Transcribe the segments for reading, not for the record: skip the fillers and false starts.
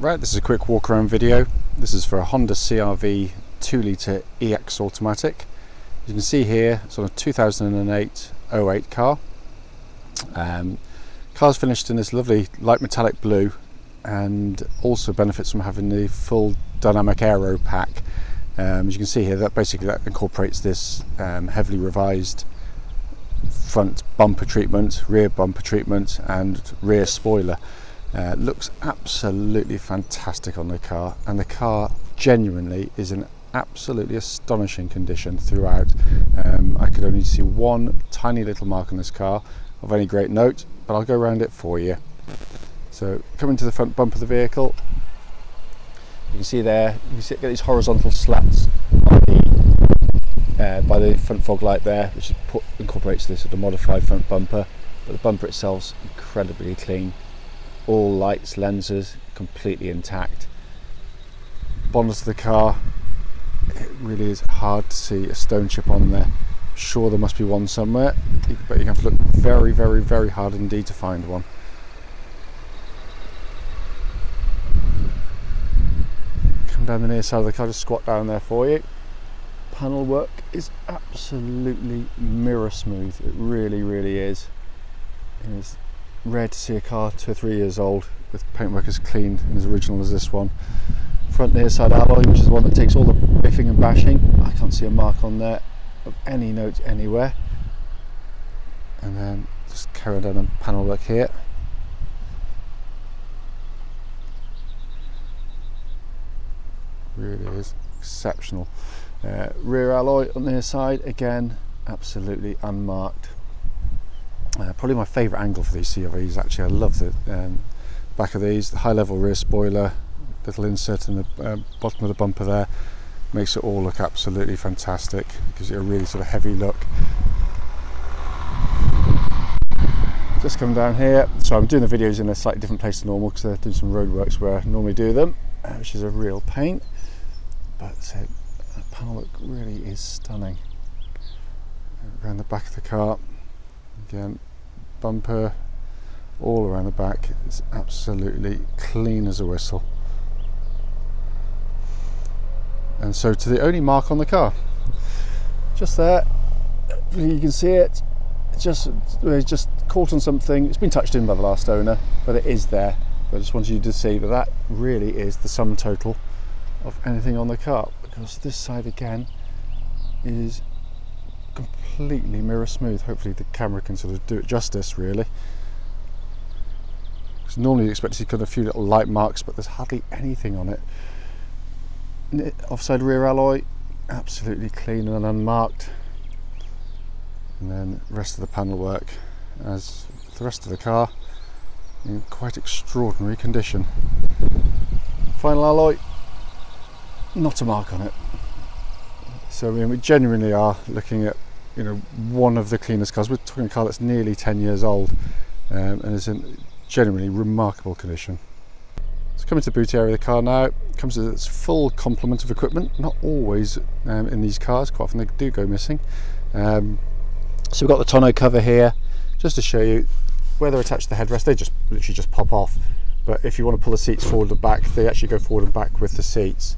Right, this is a quick walk around video. This is for a Honda CR-V 2-litre EX automatic. You can see here, it's on a 2008 car. Car's finished in this lovely light metallic blue, and also benefits from having the full dynamic aero pack. As you can see here, that incorporates this heavily revised front bumper treatment, rear bumper treatment, and rear spoiler. Looks absolutely fantastic on the car, and the car genuinely is in absolutely astonishing condition throughout. I could only see one tiny little mark on this car of any great note, but I'll go around it for you. So coming to the front bumper of the vehicle, you can see there, get these horizontal slats by the front fog light there, which incorporates this sort of modified front bumper, but the bumper itself's incredibly clean. All lights, lenses, completely intact. Bonnet of the car, it really is hard to see a stone chip on there. I'm sure there must be one somewhere, but you have to look very, very, very hard indeed to find one. Come down the near side of the car, just squat down there for you. Panel work is absolutely mirror smooth. It really, really is. It's rare to see a car 2 or 3 years old with paintwork as clean and as original as this one. Front near side alloy, which is the one that takes all the biffing and bashing. I can't see a mark on there of any note anywhere. And then just carry on down the panel work here. Really is exceptional. Rear alloy on the near side, again absolutely unmarked. Probably my favourite angle for these CR-Vs actually. I love the back of these, the high level rear spoiler, little insert in the bottom of the bumper there, makes it all look absolutely fantastic. Gives it a really sort of heavy look. Just come down here, so I'm doing the videos in a slightly different place than normal because they're doing some roadworks where I normally do them, which is a real pain, but that panel look really is stunning. Around the back of the car, again, bumper all around the back, it's absolutely clean as a whistle. And so to the only mark on the car, just there, you can see it, it's just caught on something. It's been touched in by the last owner, but it is there. But I just wanted you to see that that really is the sum total of anything on the car, because this side again is completely mirror smooth. Hopefully the camera can sort of do it justice, really. Because normally you expect to see kind of a few little light marks, but there's hardly anything on it. Offside rear alloy, absolutely clean and unmarked. And then the rest of the panel work, as the rest of the car, in quite extraordinary condition. Final alloy, not a mark on it. So I mean, we genuinely are looking at, you know, one of the cleanest cars. We're talking a car that's nearly 10 years old and is in genuinely remarkable condition. So coming to the boot area of the car now, comes with its full complement of equipment. Not always in these cars, quite often they do go missing. So we've got the tonneau cover here, just to show you where they're attached to the headrest. They just literally just pop off, but if you want to pull the seats forward and back, they actually go forward and back with the seats.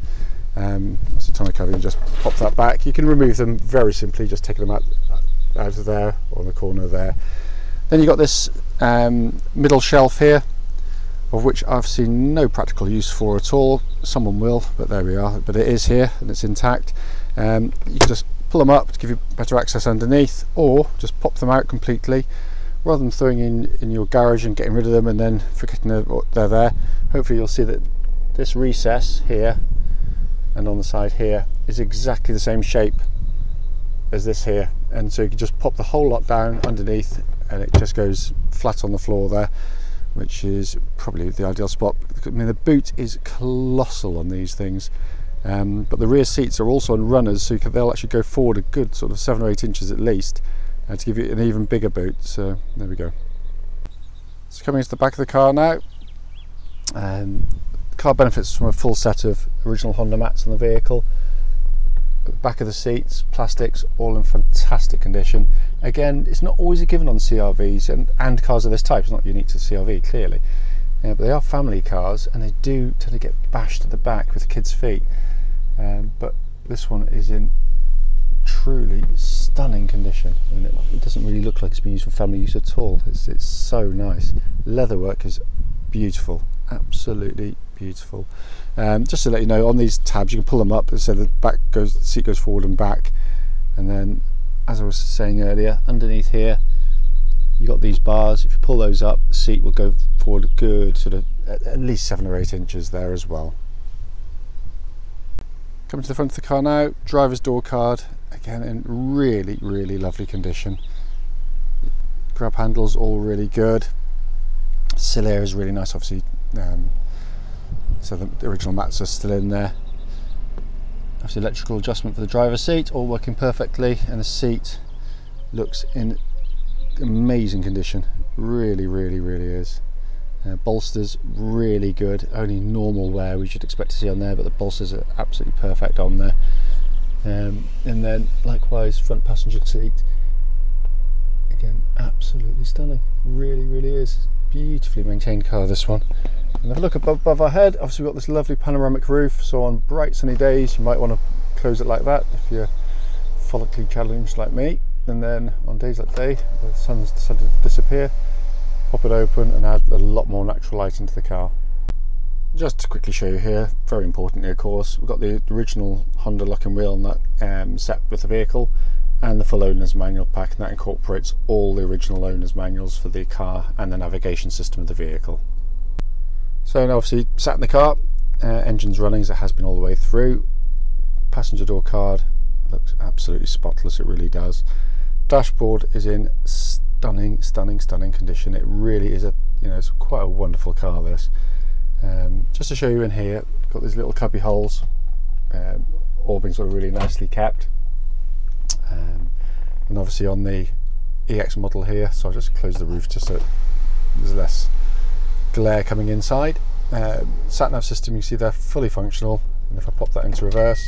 So tonneau cover, you just pop that back. You can remove them very simply, just taking them out of there, or on the corner there. Then you've got this middle shelf here, of which I've seen no practical use for at all. Someone will, but there we are. But it is here and it's intact. You can just pull them up to give you better access underneath, or just pop them out completely, rather than throwing in your garage and getting rid of them and then forgetting they're there. Hopefully you'll see that this recess here and on the side here is exactly the same shape as this here, and so you can just pop the whole lot down underneath and it just goes flat on the floor there, which is probably the ideal spot. I mean, the boot is colossal on these things, but the rear seats are also on runners, so they'll actually go forward a good sort of 7 or 8 inches at least, to give you an even bigger boot. So there we go. So coming into the back of the car now, the car benefits from a full set of original Honda mats on the vehicle. The back of the seats, plastics, all in fantastic condition. Again, it's not always a given on CR-Vs and cars of this type. It's not unique to CR-V, clearly. but they are family cars, and they do tend to get bashed at the back with kids' feet. But this one is in truly stunning condition, and it doesn't really look like it's been used for family use at all. It's so nice. Leatherwork is beautiful, absolutely beautiful. Just to let you know, on these tabs you can pull them up, so the seat goes forward and back, and then, as I was saying earlier, underneath here you got these bars. If you pull those up, the seat will go forward a good sort of at least 7 or 8 inches there as well. Coming to the front of the car now, driver's door card, again in really lovely condition. Grab handles all really good. Sill area is really nice, obviously, so the original mats are still in there. Obviously electrical adjustment for the driver's seat, all working perfectly, and the seat looks in amazing condition. Really is. Bolsters really good, only normal wear we should expect to see on there, but the bolsters are absolutely perfect on there. And then likewise front passenger seat, again absolutely stunning. Really is. Beautifully maintained car, this one. And if you look above our head, obviously we've got this lovely panoramic roof, so on bright sunny days you might want to close it like that if you're follically challenged like me, and then on days like today where the sun's decided to disappear, pop it open and add a lot more natural light into the car. Just to quickly show you here, very importantly of course, we've got the original Honda lock and wheel on that set with the vehicle, and the full owner's manual pack, and that incorporates all the original owner's manuals for the car and the navigation system of the vehicle. So now obviously sat in the car, engine's running as it has been all the way through. Passenger door card looks absolutely spotless, it really does. Dashboard is in stunning condition. It really is it's quite a wonderful car, this. Just to show you in here, got these little cubby holes, all being sort of really nicely kept. And obviously on the EX model here, so I'll just close the roof just so there's less glare coming inside. Sat nav system, you can see they're fully functional, and if I pop that into reverse,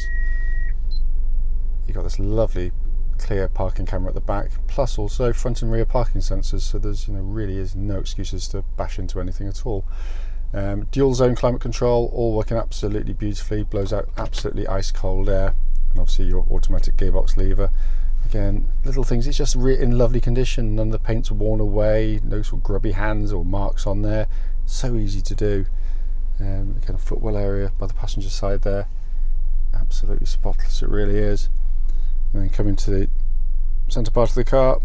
you've got this lovely clear parking camera at the back, plus also front and rear parking sensors, so there's really is no excuses to bash into anything at all. Dual zone climate control, all working absolutely beautifully, blows out absolutely ice cold air, and obviously your automatic gearbox lever. Again, little things, it's just in lovely condition, none of the paint's worn away, no sort of grubby hands or marks on there, so easy to do. Again, a footwell area by the passenger side there, absolutely spotless, it really is. And then coming to the centre part of the car,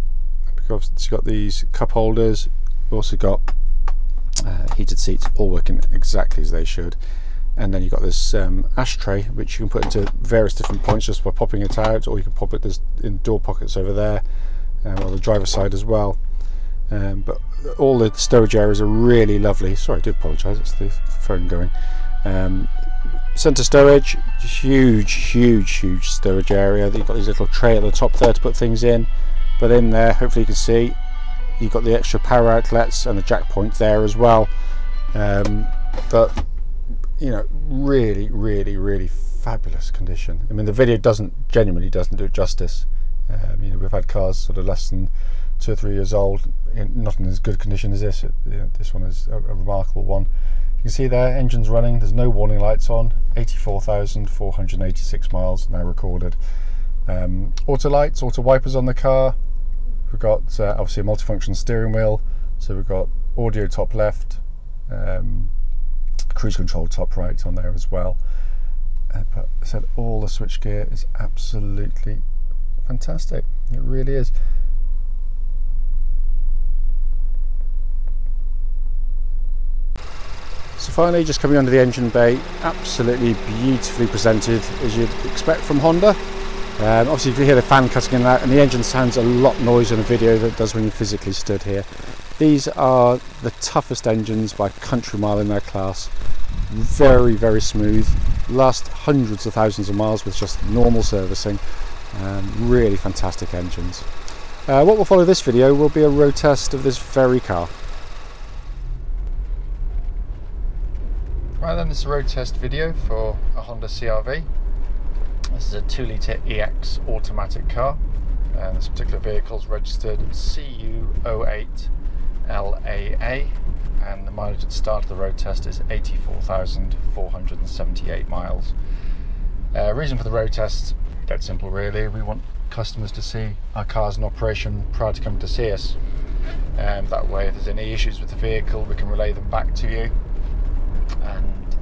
because it's got these cup holders, we've also got heated seats, all working exactly as they should. And then you've got this ashtray, which you can put into various different points just by popping it out, or you can pop it in door pockets over there, on the driver's side as well. But all the storage areas are really lovely. Sorry, I do apologise, it's the phone going. Centre storage, huge storage area. You've got these little tray at the top there to put things in, but in there, hopefully you can see, you've got the extra power outlets and the jack point there as well. But really fabulous condition. I mean, the video genuinely doesn't do it justice. We've had cars sort of less than 2 or 3 years old, not in as good condition as this. This one is a remarkable one. You can see there, engine's running, there's no warning lights on, 84,486 miles now recorded. Auto lights, auto wipers on the car. We've got obviously a multifunction steering wheel, so we've got audio top left, cruise control top right on there as well. But I said all the switchgear is absolutely fantastic, it really is. So finally, just coming under the engine bay, absolutely beautifully presented as you'd expect from Honda. Obviously you can hear the fan cutting in and out, and the engine sounds a lot noisier in the video than it does when you physically stood here. These are the toughest engines by country mile in their class. Very smooth, last hundreds of thousands of miles with just normal servicing. Really fantastic engines. What will follow this video will be a road test of this very car. Right then, this is a road test video for a Honda CR-V. This is a 2-litre EX automatic car, and this particular vehicle is registered CU08LAA, and the mileage at the start of the road test is 84,478 miles. Reason for the road test, dead simple really. We want customers to see our cars in operation prior to coming to see us. That way, if there's any issues with the vehicle, we can relay them back to you, and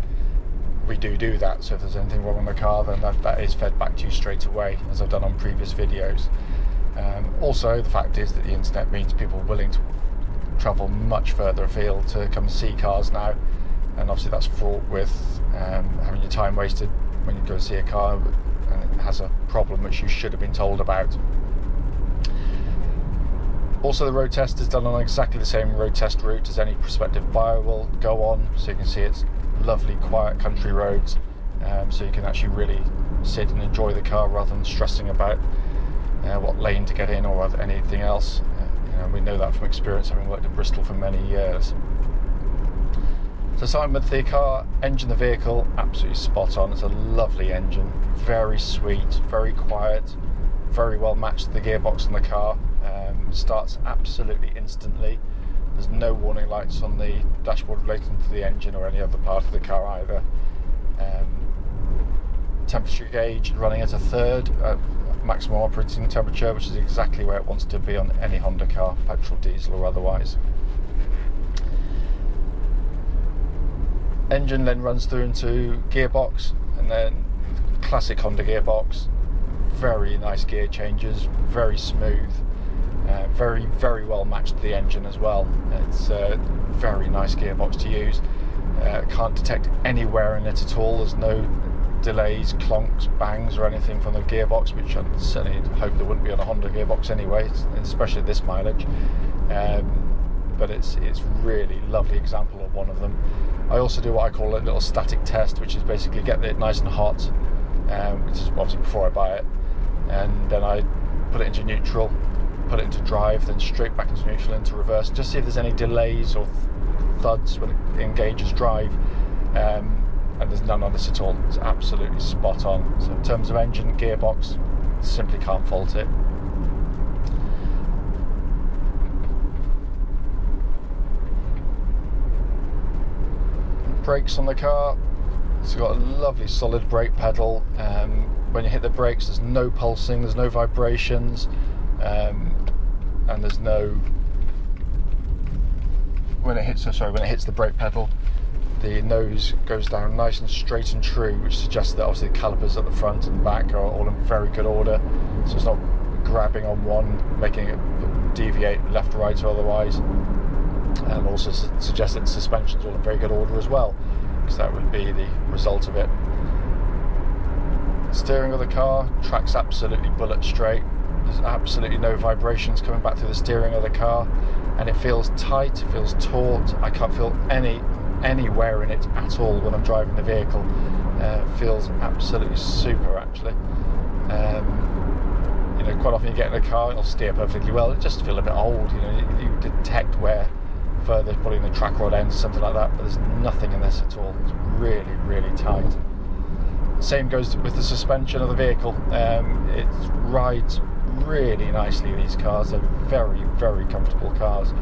we do that. So if there's anything wrong on the car, then that is fed back to you straight away, as I've done on previous videos. Also, the fact is that the internet means people are willing to travel much further afield to come see cars now, and obviously that's fraught with having your time wasted when you go and see a car and it has a problem which you should have been told about. Also, the road test is done on exactly the same road test route as any prospective buyer will go on, so you can see it's lovely quiet country roads, so you can actually really sit and enjoy the car rather than stressing about what lane to get in or anything else. We know that from experience, having worked in Bristol for many years. So starting with the car engine, the vehicle, absolutely spot on. It's a lovely engine, very sweet, very quiet, very well matched to the gearbox in the car. Starts absolutely instantly. There's no warning lights on the dashboard relating to the engine or any other part of the car either. Temperature gauge running at a third maximum operating temperature, which is exactly where it wants to be on any Honda car, petrol, diesel or otherwise. Engine then runs through into gearbox, and then classic Honda gearbox, very nice gear changes, very smooth, very well matched to the engine as well. It's a very nice gearbox to use. Can't detect any wear in it at all. There's no delays, clonks, bangs or anything from the gearbox, which I certainly hope there wouldn't be on a Honda gearbox anyway, especially at this mileage. But it's really lovely example of one of them. I also do what I call a little static test, which is basically get it nice and hot, which is obviously before I buy it, and then I put it into neutral, put it into drive, then straight back into neutral, into reverse, just see if there's any delays or thuds when it engages drive, and there's none on this at all. It's absolutely spot on. So in terms of engine, gearbox, simply can't fault it. Brakes on the car, it's got a lovely solid brake pedal. When you hit the brakes, there's no pulsing, there's no vibrations, and there's no, when it hits the brake pedal, the nose goes down nice and straight and true, which suggests that obviously the calipers at the front and back are all in very good order, so it's not grabbing on one, making it deviate left, right or otherwise. And also suggests that the suspension's all in very good order as well, because that would be the result of it. Steering of the car, track's absolutely bullet straight. There's absolutely no vibrations coming back through the steering of the car, and it feels tight, it feels taut. I can't feel any wear in it at all when I'm driving the vehicle. It feels absolutely super actually. Quite often you get in a car, it'll steer perfectly well, it just feels a bit old. You detect wear further, putting the track rod ends, something like that, but there's nothing in this at all. It's really tight. Same goes with the suspension of the vehicle. It rides really nicely, these cars. They're very comfortable cars.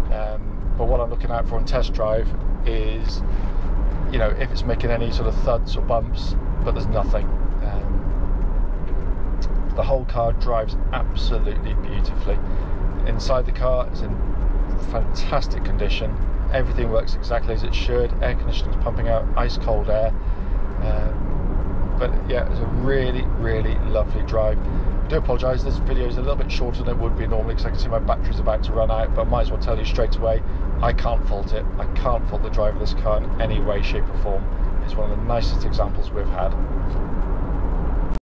But what I'm looking out for in test drive is, if it's making any sort of thuds or bumps, but there's nothing. The whole car drives absolutely beautifully. Inside the car is in fantastic condition. Everything works exactly as it should. Air conditioning is pumping out ice cold air. But yeah, it's a really lovely drive. I do apologise, this video is a little bit shorter than it would be normally, because I can see my battery's about to run out, but I might as well tell you straight away, I can't fault it. I can't fault the drive of this car in any way, shape or form. It's one of the nicest examples we've had.